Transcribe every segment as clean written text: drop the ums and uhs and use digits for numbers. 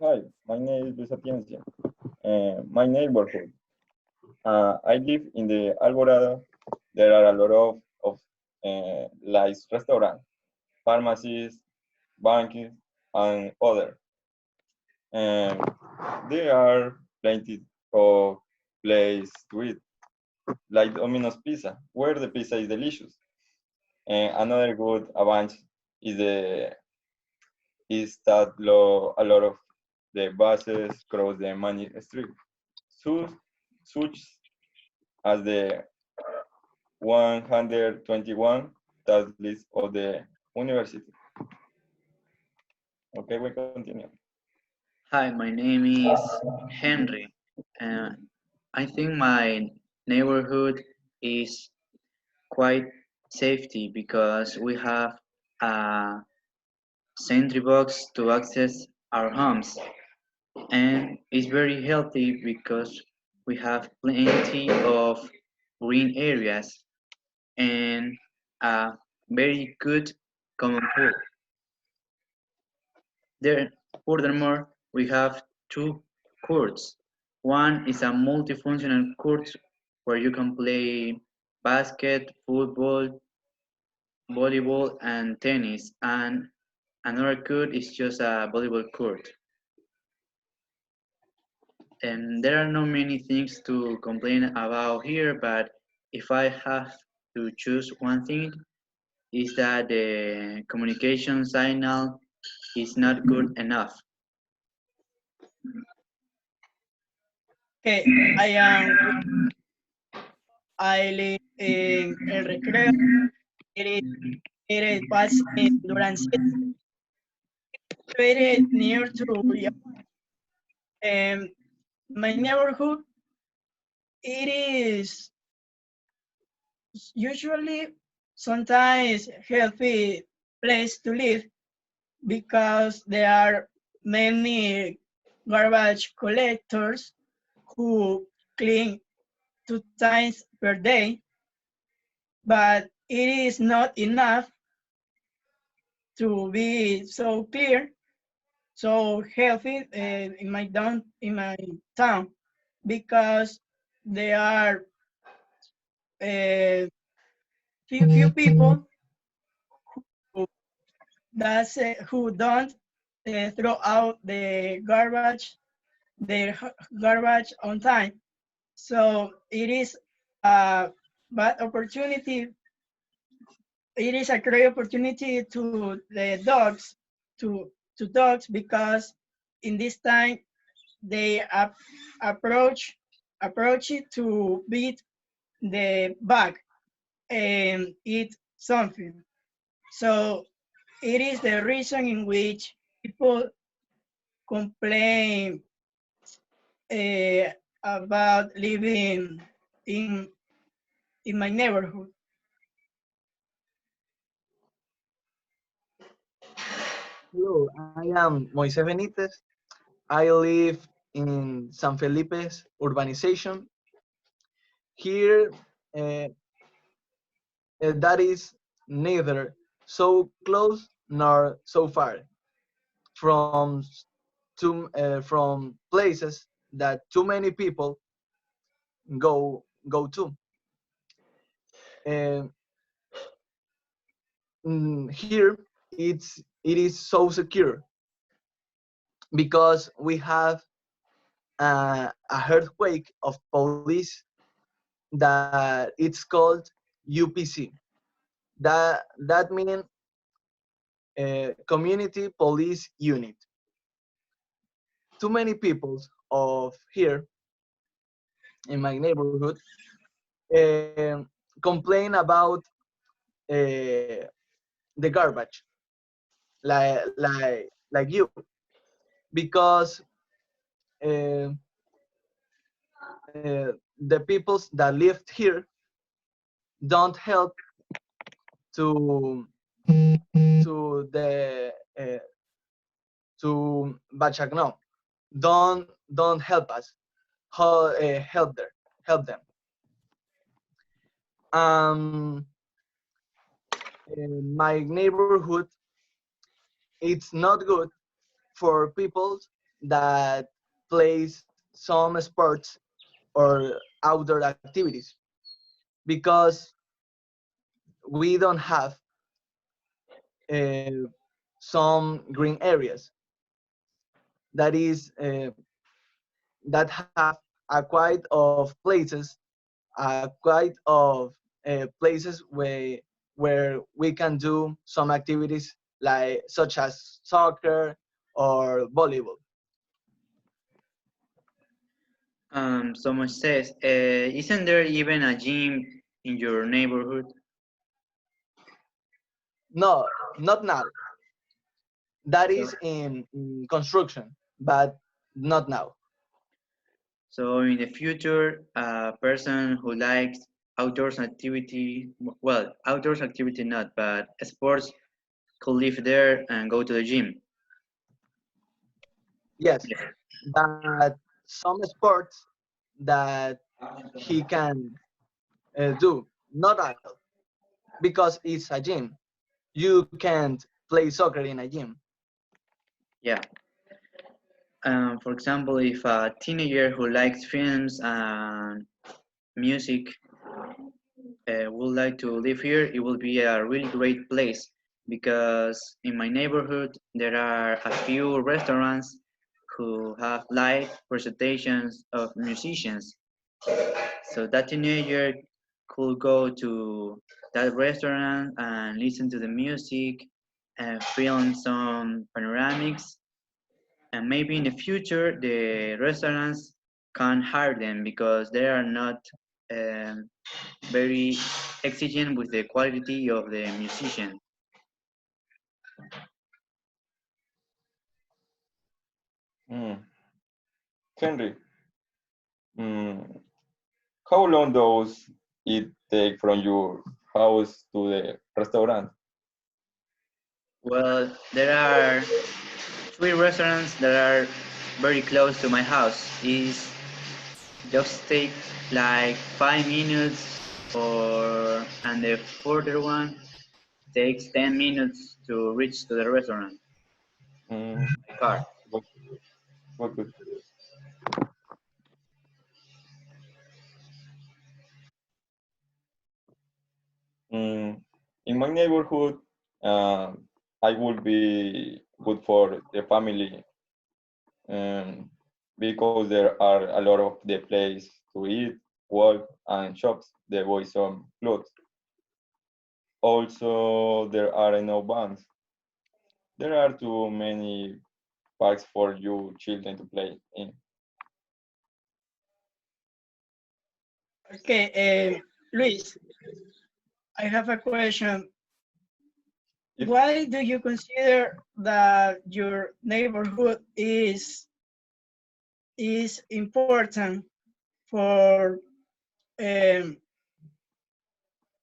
Hi, my name is Luis Atienza. My neighborhood. I live in the Alvorada. There are a lot of like restaurants, pharmacies, banks, and other. And there are plenty of place to eat, like Domino's Pizza, where the pizza is delicious. And another good advantage is the is that a lot of the buses cross the main street. So, such as the 121 task list of the university. Okay, we continue. Hi, my name is Henry. Uh, I think my neighborhood is quite safety because we have a sentry box to access our homes, and it's very healthy because we have plenty of green areas and a very good common pool. There, furthermore, we have two courts. One is a multifunctional court where you can play basket, football, volleyball, and tennis. And another court is just a volleyball court. And there are not many things to complain about here, but if I have to choose one thing, is that the communication signal is not good enough. Okay, I live in El Recreo. It is was in Duran City, situated near to my neighborhood. It is usually sometimes healthy place to live because there are many garbage collectors who clean 2 times per day, but it is not enough to be so clear, so healthy in my town because there are uh, few people who who don't throw out their garbage on time. So it is a bad opportunity. It is a great opportunity to the dogs to dogs because in this time they approach approach it to beat the bag and eat something. So it is the reason in which people complain uh, about living in in my neighborhood. Hello, I am Moises Benitez. I live in San Felipe's urbanization. Here, uh, that is neither so close nor so far from from places that too many people go to. And here, it is so secure because we have a earthquake of police that it's called UPC. That means Community Police Unit. Too many people of here in my neighborhood complain about the garbage, like you, because uh, the peoples that lived here don't help to the to Bachagno. Don't help us. Help them. Um, my neighborhood, it's not good for people that plays some sports or outdoor activities because we don't have uh, some green areas that is that have a quite of places, a quite of places where we can do some activities like such as soccer or volleyball. Someone says, isn't there even a gym in your neighborhood? No, not now. That So, is in construction, but not now. so in the future, a person who likes outdoors activity, well, outdoors activity not, but sports could live there and go to the gym. Yes, Yeah. but some sports that he can do, not all, because it's a gym. You can't play soccer in a gym. Yeah. For example, if a teenager who likes films and music would like to live here, it will be a really great place because in my neighborhood there are a few restaurants who have live presentations of musicians. So that teenager could go to that restaurant and listen to the music and film some panoramics. And maybe in the future, the restaurants can hire them because they are not um, very exigent with the quality of the musician. Mm. Henry, mm, how long does it take from your house to the restaurant? Well, there are three restaurants that are very close to my house. Is just take like 5 minutes, or and the further one takes 10 minutes to reach to the restaurant Mm, by car. what, what good? Mm, in my neighborhood, I would be good for the family um, because there are a lot of the place to eat, walk, and shops. They buy some clothes. Also, there are no banks. There are too many parks for you children to play in. Okay, Luis, I have a question. If Why do you consider that your neighborhood is important for um,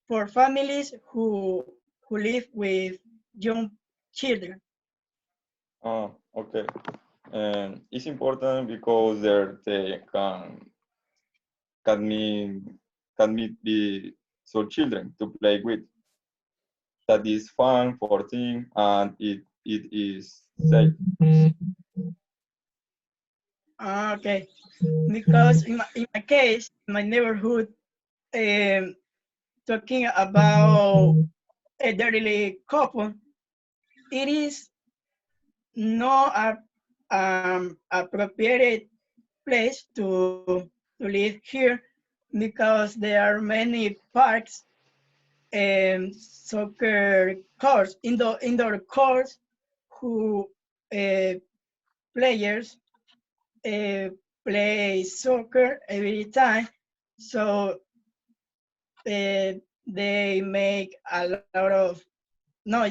for families who live with young children? okay, it's important because there they can meet can meet the so children to play with. That is fun for them and it is safe. Okay, because in my case, in my neighborhood, um, talking about elderly couple, it is not appropriate place to live here because there are many parks and soccer courts, indoor courts who uh, players uh, play soccer every time. So they make a lot of noise.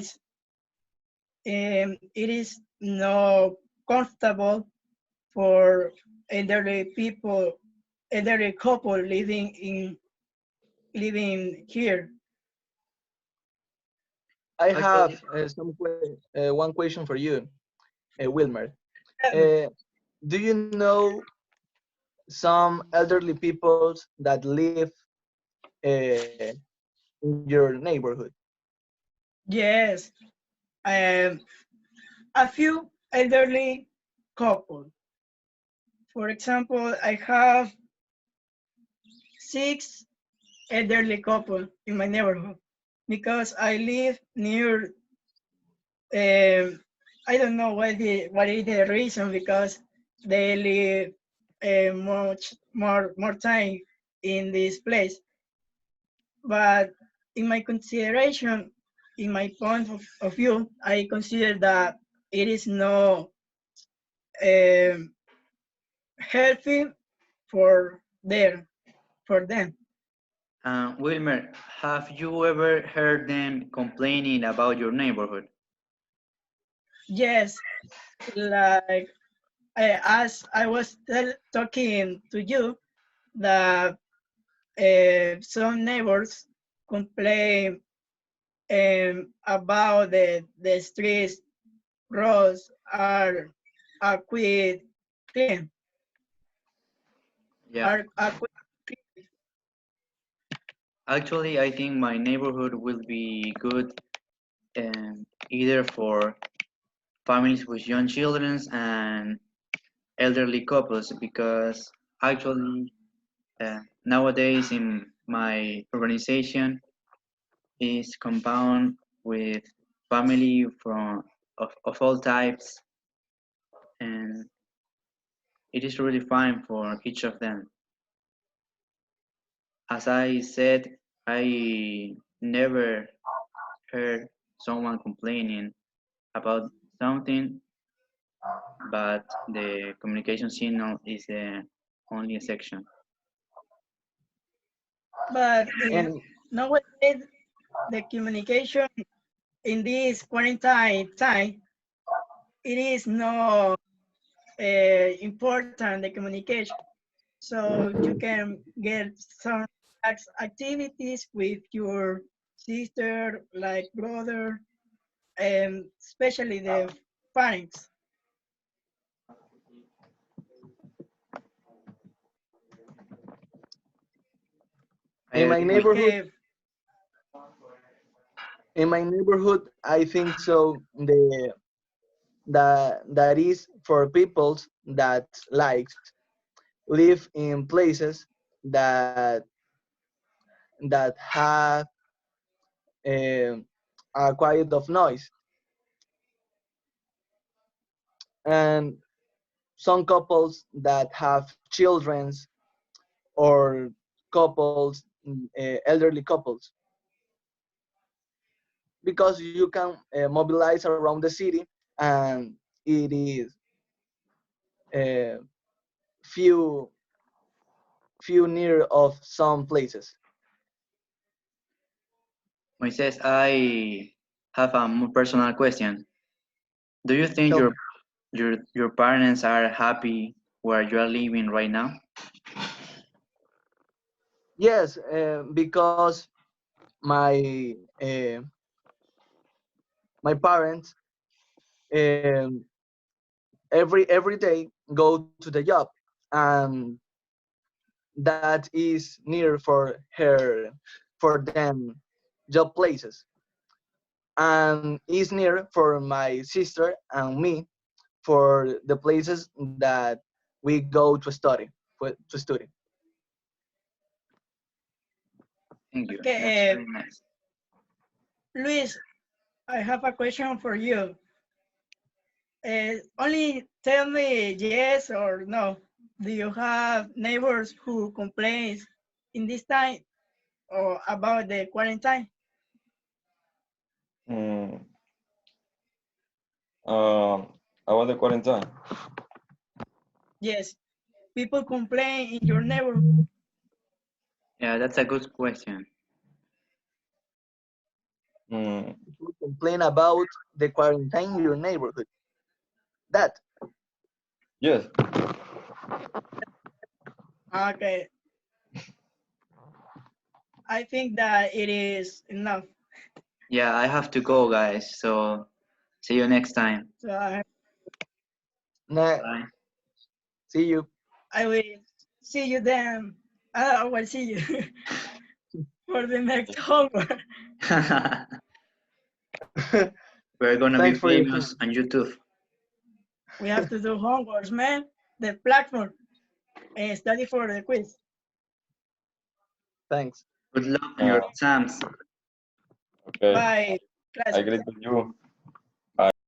It is not comfortable for elderly people, elderly couple living here. I Actually, have one question for you, Wilmer. Uh, do you know some elderly people that live uh, in your neighborhood? Yes, um, a few elderly couple. For example, I have 6 elderly couple in my neighborhood because I live near. I don't know what is the reason because they live much more time in this place. But in my consideration, in my point of view, I consider that it is not um, healthy for for them. Wilmer, have you ever heard them complaining about your neighborhood? Yes, like as I was talking to you, that some neighbors complain about the streets roads are quite clean, Yeah, are quite clean. actually, I think my neighborhood will be good either for families with young children and elderly couples because actually nowadays in my organization is compound with family of all types and it is really fine for each of them. As I said, I never heard someone complaining about something, but the communication signal is the only section. But And nowadays the communication in this quarantine time, it is not important the communication. So you can get some activities with your sister, like brother, and especially the parents. I in my agree with you. neighborhood, Uh, I think so. That is for peoples that likes live in places that have um, a quiet of noise, and some couples that have childrens or couples, elderly couples, because you can mobilize around the city, and it is uh, few near of some places. Moises, I have a more personal question. Do you think Tell me. your parents are happy where you are living right now? Yes, because my my parents um, every day go to the job, and that is near for them job places, and is near for my sister and me for the places that we go to study to study. Thank you. That's okay, very nice. Luis, I have a question for you. Only tell me yes or no. Do you have neighbors who complain in this time or about the quarantine? Mm, about the quarantine. Yes, people complain in your neighborhood. Yeah, that's a good question. Mm, People complain about the quarantine in your neighborhood. That yes. Okay, I think that it is enough. Yeah, I have to go, guys. So see you next time. So Bye. see you. I will see you then. I will see you for the next homework. We're gonna be Thanks for your famous time. on YouTube. We have to do homework, man. The platform. study for the quiz. Thanks. Good luck in your exams. Okay, Bye. I Class. agree with you.